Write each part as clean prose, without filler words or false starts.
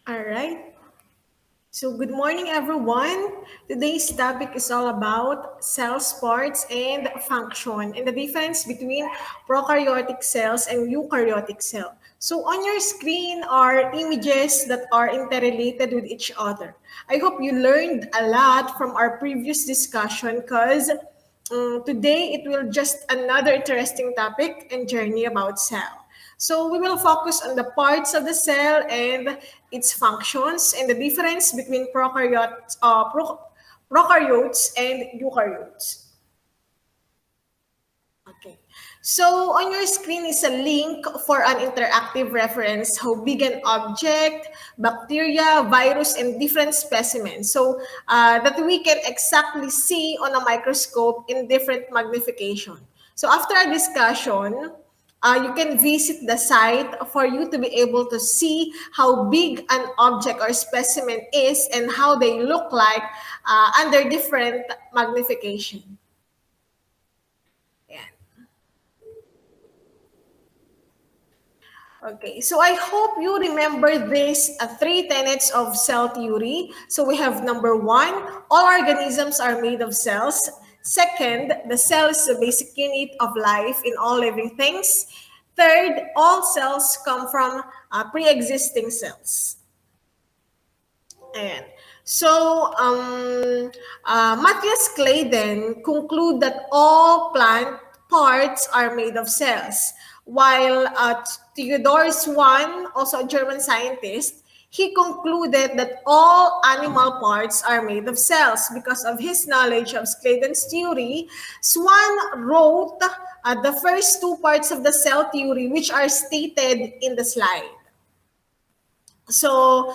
All right. So good morning, everyone. Today's topic is all about cells, parts, and function, and the difference between prokaryotic cells and eukaryotic cell. So on your screen are images that are interrelated with each other. I hope you learned a lot from our previous discussion because today it will just another interesting topic and journey about cell. So we will focus on the parts of the cell and its functions and the difference between prokaryotes and eukaryotes. Okay. So on your screen is a link for an interactive reference how big an object, bacteria, virus, and different specimens. So that we can exactly see on a microscope in different magnification. So after a discussion, you can visit the site for you to be able to see how big an object or specimen is and how they look like under different magnification. Yeah. Okay, so I hope you remember these three tenets of cell theory. So we have number one, all organisms are made of cells. Second, the cell is the basic unit of life in all living things. Third, all cells come from pre-existing cells. And so Matthias Claydon conclude that all plant parts are made of cells, while Theodor Swan, also a German scientist, he concluded that all animal parts are made of cells. Because of his knowledge of Claydon's theory, Swan wrote the first two parts of the cell theory, which are stated in the slide. So,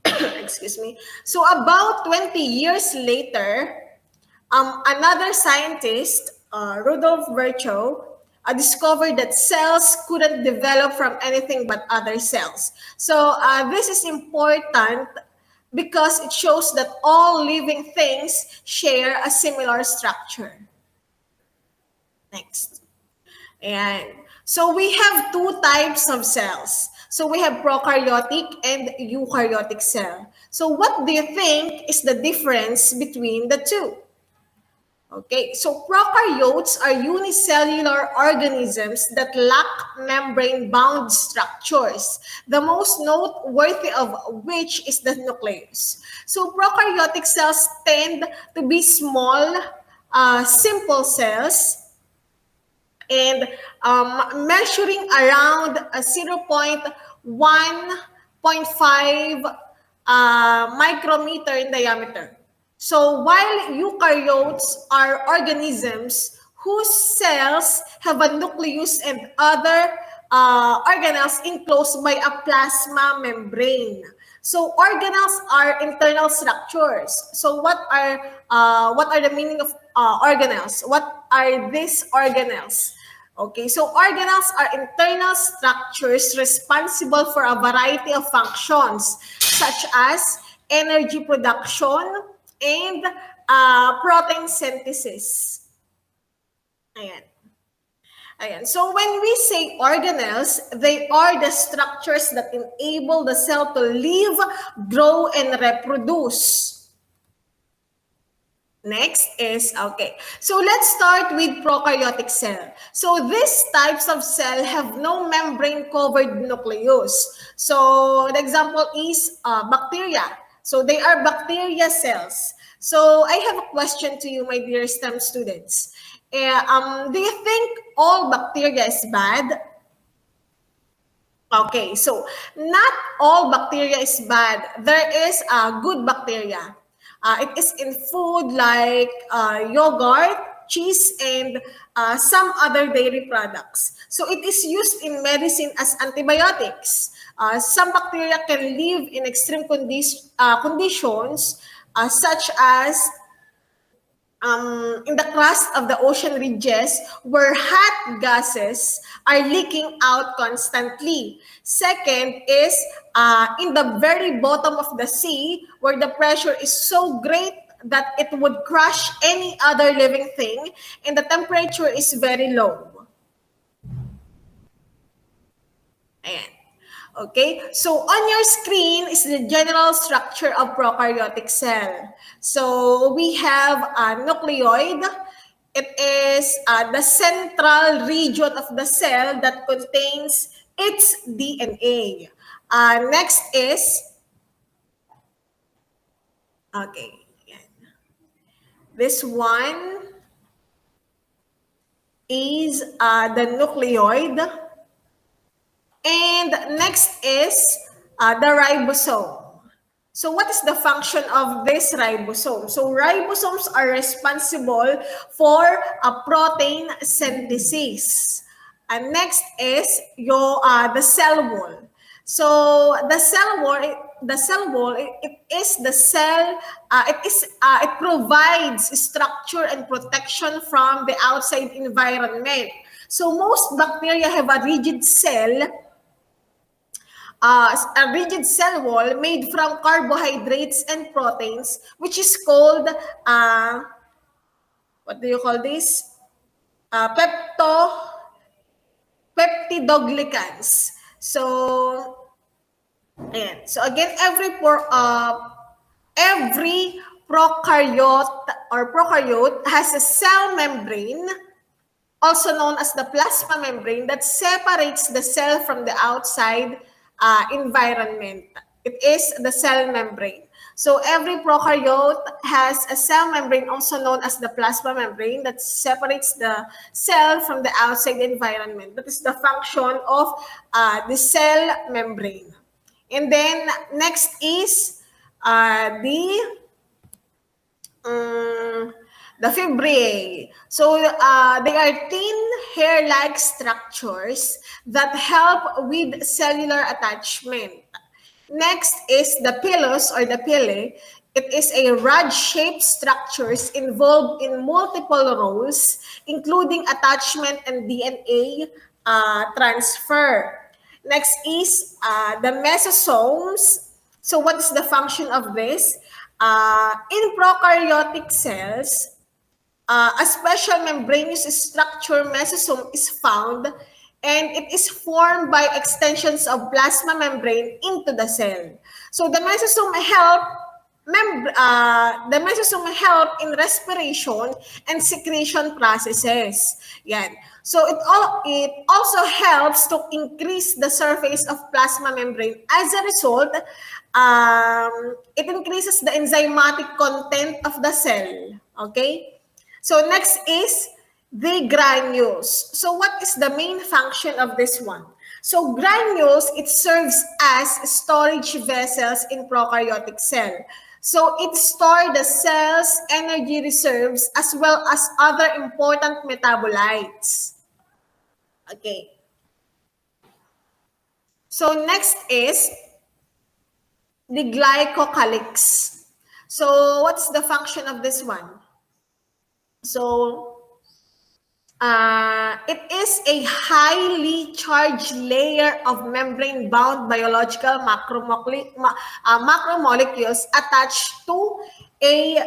excuse me. So about 20 years later, another scientist, Rudolf Virchow, discovered that cells couldn't develop from anything but other cells. So this is important because it shows that all living things share a similar structure. Next. And so we have two types of cells. So we have prokaryotic and eukaryotic cell. So what do you think is the difference between the two? Okay, so prokaryotes are unicellular organisms that lack membrane-bound structures, the most noteworthy of which is the nucleus. So prokaryotic cells tend to be small, simple cells and measuring around 0.1.5 micrometer in diameter. So while eukaryotes are organisms whose cells have a nucleus and other organelles enclosed by a plasma membrane. So organelles are internal structures. So what are the meaning of organelles? What are these organelles? Okay, so organelles are internal structures responsible for a variety of functions such as energy production and protein synthesis. Ayan. Ayan. So when we say organelles, they are the structures that enable the cell to live, grow, and reproduce. Next is, okay, so let's start with prokaryotic cell. So these types of cell have no membrane-covered nucleus. So the example is bacteria. So they are bacteria cells. So I have a question to you, my dear STEM students. Do you think all bacteria is bad? Okay, so not all bacteria is bad. There is a good bacteria. It is in food like yogurt, cheese, and some other dairy products. So it is used in medicine as antibiotics. Some bacteria can live in extreme conditions such as in the crust of the ocean ridges where hot gases are leaking out constantly. Second is in the very bottom of the sea where the pressure is so great that it would crush any other living thing and the temperature is very low. Ayan. Okay, so on your screen is the general structure of prokaryotic cell. So we have a nucleoid. It is the central region of the cell that contains its DNA. Next is, okay, this one is the nucleoid. And next is the ribosome. So what is the function of this ribosome? So ribosomes are responsible for protein synthesis. And next is the cell wall. So the cell wall, it is the cell. It provides structure and protection from the outside environment. So most bacteria have a rigid cell wall made from carbohydrates and proteins, which is called, what do you call this? Peptidoglycans. So, ayan. So again, every prokaryote has a cell membrane, also known as the plasma membrane, that separates the cell from the outside environment. It is the cell membrane. So every prokaryote has a cell membrane, also known as the plasma membrane, that separates the cell from the outside environment. That is the function of the cell membrane. And then next is um, the fibrae. So they are thin hair-like structures that help with cellular attachment. Next is the pilus or the pili. It is a rod-shaped structures involved in multiple roles, including attachment and DNA transfer. Next is the mesosomes. So what is the function of this? In prokaryotic cells, a special membranous structure mesosome is found, and it is formed by extensions of plasma membrane into the cell. So the mesosome help in respiration and secretion processes. Yan. So it also helps to increase the surface of plasma membrane. As a result, it increases the enzymatic content of the cell. Okay? So next is the granules. So what is the main function of this one? So granules, it serves as storage vessels in prokaryotic cell. So it stores the cell's energy reserves as well as other important metabolites. Okay. So next is the glycocalyx. So what's the function of this one? So it is a highly charged layer of membrane-bound biological macromolecules attached to a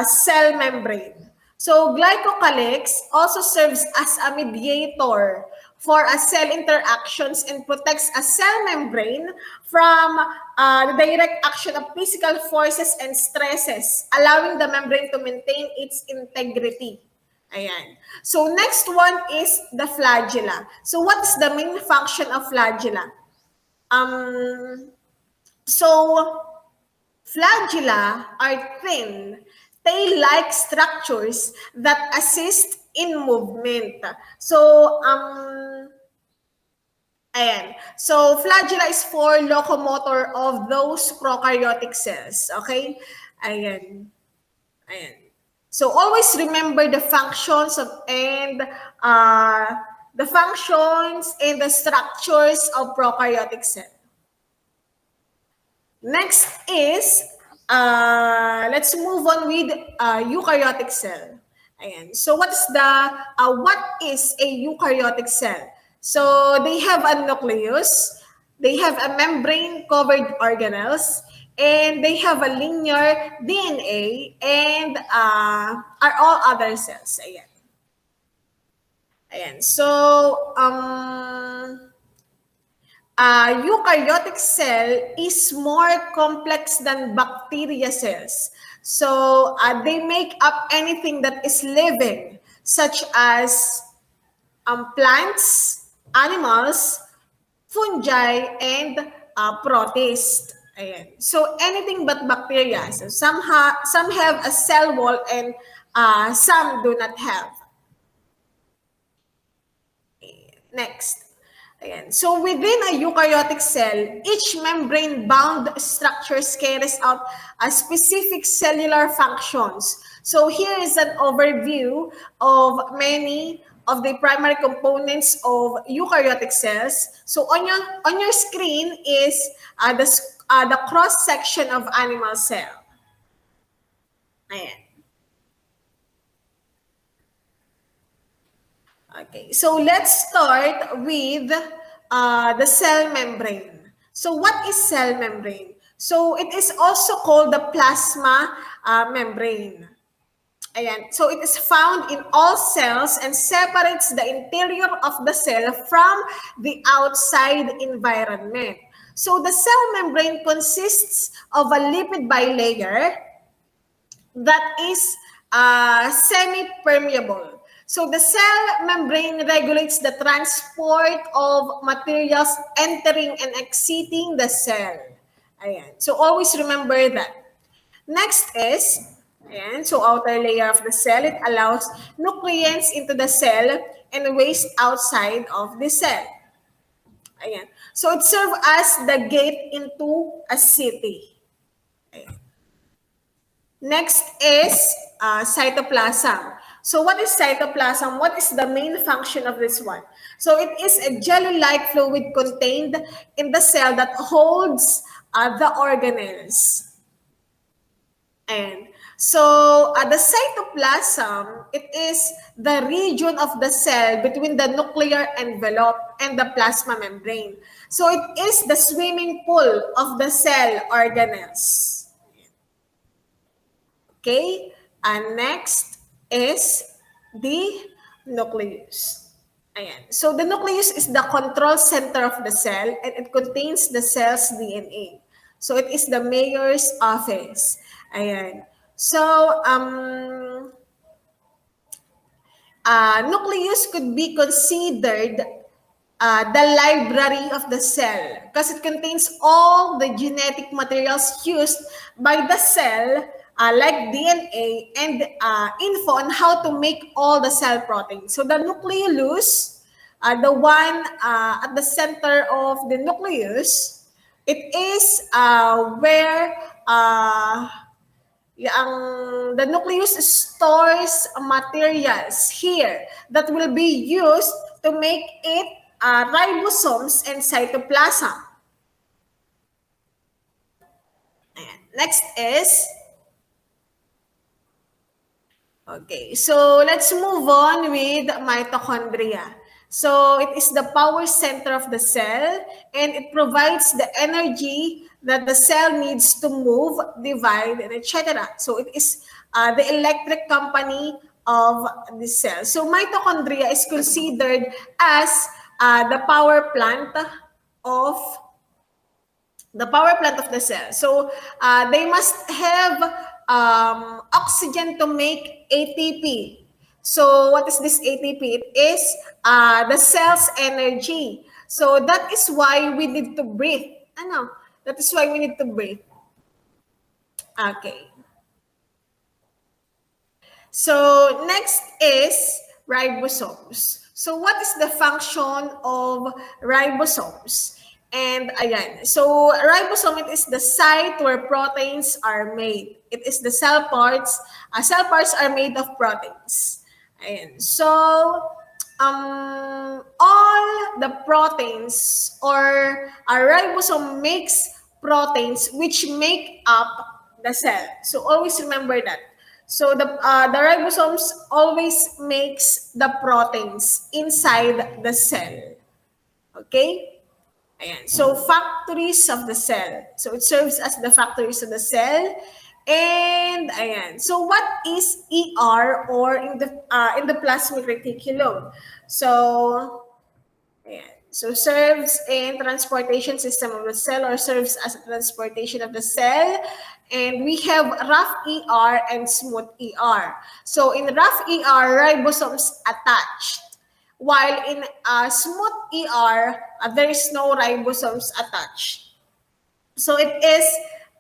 cell membrane. So glycocalyx also serves as a mediator for a cell interactions and protects a cell membrane from the direct action of physical forces and stresses, allowing the membrane to maintain its integrity. Ayan. So next one is the flagella. So what's the main function of flagella? So flagella are thin, tail-like structures that assist in movement. So ayan. So flagella is for locomotor of those prokaryotic cells. Okay? Ayan. Ayan. So always remember the functions and the structures of prokaryotic cell. Next is let's move on with eukaryotic cell. Ayan. So what is a eukaryotic cell? So they have a nucleus, they have a membrane covered organelles, and they have a linear DNA, and are all other cells. Ayan. Ayan. So Eukaryotic cell is more complex than bacteria cells. So they make up anything that is living, such as plants, animals, fungi, and protists. Ayan. So anything but bacteria. So some have a cell wall and some do not have. Next. Ayan. So within a eukaryotic cell, each membrane-bound structure carries out a specific cellular functions. So here is an overview of many of the primary components of eukaryotic cells. So on your screen is the cross section of animal cell. Ayan. Okay, so let's start with the cell membrane. So what is cell membrane? So it is also called the plasma membrane. Ayan. So it is found in all cells and separates the interior of the cell from the outside environment. So the cell membrane consists of a lipid bilayer that is semi-permeable. So the cell membrane regulates the transport of materials entering and exiting the cell. Ayan. So always remember that. Next is, ayan, so outer layer of the cell, it allows nutrients into the cell and waste outside of the cell. Ayan. So it serves as the gate into a city. Ayan. Next is cytoplasm. So what is cytoplasm? What is the main function of this one? So it is a jelly-like fluid contained in the cell that holds the organelles. And so the cytoplasm, it is the region of the cell between the nuclear envelope and the plasma membrane. So it is the swimming pool of the cell organelles. Okay, and next is the nucleus. Ayan. So the nucleus is the control center of the cell and it contains the cell's DNA. So it is the mayor's office. Ayan. So nucleus could be considered the library of the cell because it contains all the genetic materials used by the cell, like DNA and info on how to make all the cell proteins. So the nucleolus, the one at the center of the nucleus, it is where the nucleus stores materials here that will be used to make it ribosomes and cytoplasm. Ayan. Next is, okay, so let's move on with mitochondria. So it is the power center of the cell and it provides the energy that the cell needs to move, divide, and etc. So it is the electric company of the cell. So mitochondria is considered as the power plant of the cell. So they must have oxygen to make ATP. So what is this ATP? It is the cell's energy. So that is why we need to breathe. Ano? That is why we need to breathe. Okay. So next is ribosomes. So what is the function of ribosomes? And ayan, so ribosome, it is the site where proteins are made. It is the cell parts. Cell parts are made of proteins. Ayan, so all the proteins or a ribosome makes proteins which make up the cell. So always remember that. So the ribosomes always makes the proteins inside the cell. Okay? Ayan. So factories of the cell. So it serves as the factories of the cell. And ayan. So what is ER or in the plasmic reticulum? So ayan. So serves in transportation system of the cell or serves as a transportation of the cell. And we have rough ER and smooth ER. So in rough ER, ribosomes attached. While in smooth ER, there is no ribosomes attached. So it is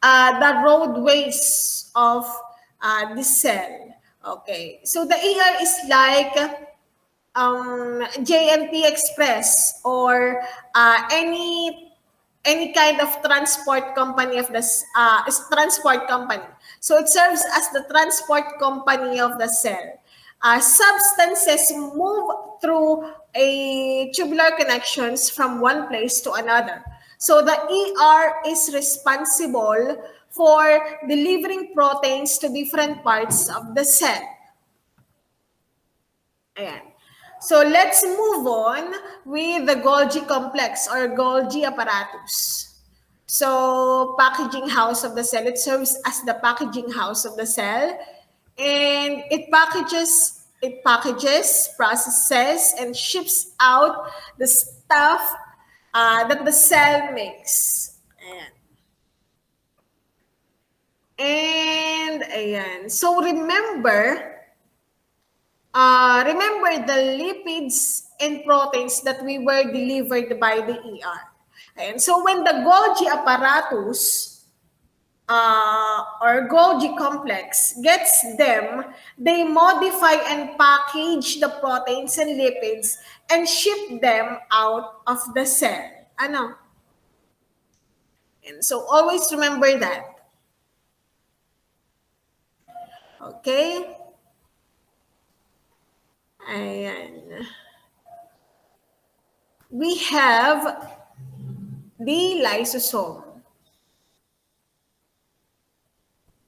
the roadways of the cell. Okay. So the ER is like JNT Express or any kind of transport company of the transport company. So it serves as the transport company of the cell. Substances move through a tubular connections from one place to another. So the ER is responsible for delivering proteins to different parts of the cell. Ayan. So let's move on with the Golgi Complex or Golgi apparatus. So packaging house of the cell, it serves as the packaging house of the cell, and it packages, processes, and ships out the stuff that the cell makes. Ayan. And ayan. So remember the lipids and proteins that we were delivered by the ER. And so when the Golgi apparatus or Golgi complex gets them, they modify and package the proteins and lipids and ship them out of the cell. Ano? And so always remember that. Okay? Ayan. We have the lysosome.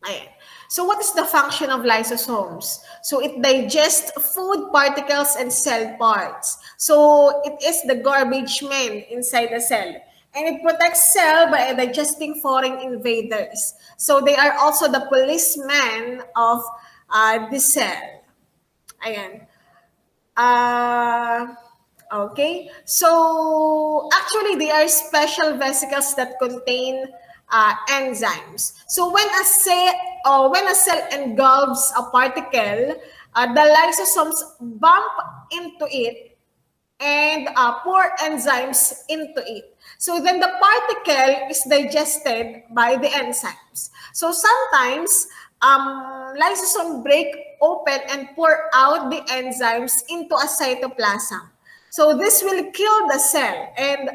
Ayan. So what is the function of lysosomes? So it digests food particles and cell parts. So it is the garbage man inside the cell. And it protects cell by digesting foreign invaders. So they are also the policeman of the cell. Ayan. Uh, okay. So actually, they are special vesicles that contain enzymes. So when a cell engulfs a particle, the lysosomes bump into it and pour enzymes into it. So then the particle is digested by the enzymes. So sometimes lysosome break open and pour out the enzymes into a cytoplasm. So this will kill the cell, and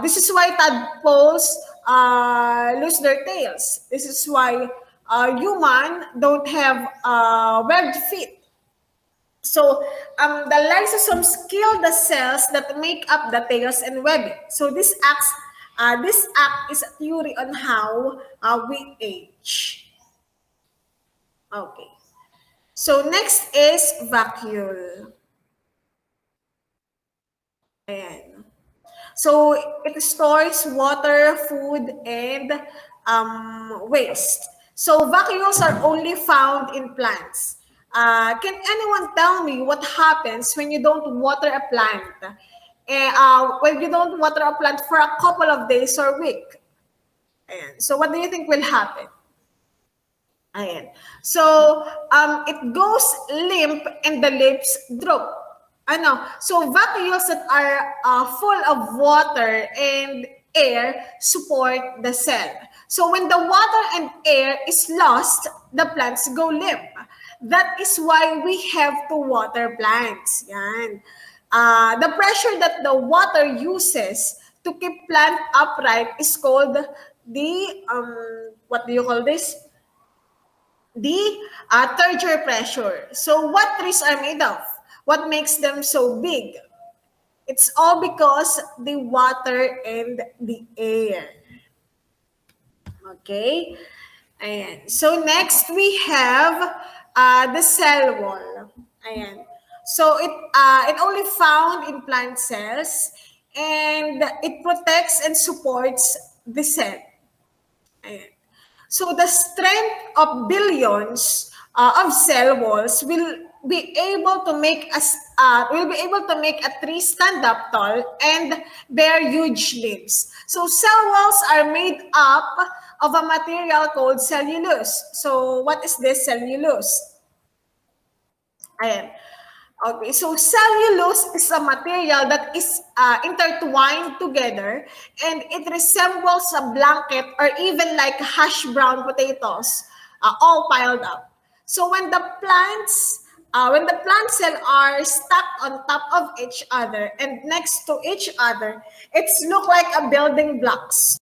this is why tadpoles lose their tails. This is why human don't have webbed feet. So the lysosomes kill the cells that make up the tails and webbing. So this act is a theory on how we age. Okay. So next is vacuole. Ayan. So it stores water, food, and waste. So vacuoles are only found in plants. Can anyone tell me what happens when you don't water a plant? When you don't water a plant for a couple of days or week? Ayan. So what do you think will happen? Ayan. So, it goes limp and the lips drop. Ano? So, vacuoles that are full of water and air support the cell. So, when the water and air is lost, the plants go limp. That is why we have to water plants. Yan. The pressure that the water uses to keep plant upright is called the, what do you call this? The tertiary pressure. So what trees are made of? What makes them so big? It's all because the water and the air. Okay? Ayan. So next we have the cell wall. Ayan. So it only found in plant cells, and it protects and supports the cell. Ayan. So the strength of billions of cell walls will be able to make us will be able to make a tree stand up tall and bear huge leaves. So cell walls are made up of a material called cellulose. So what is this cellulose? Ayan. Okay, so cellulose is a material that is intertwined together, and it resembles a blanket or even like hash brown potatoes, all piled up. So when the plant cell are stacked on top of each other and next to each other, it's look like a building blocks.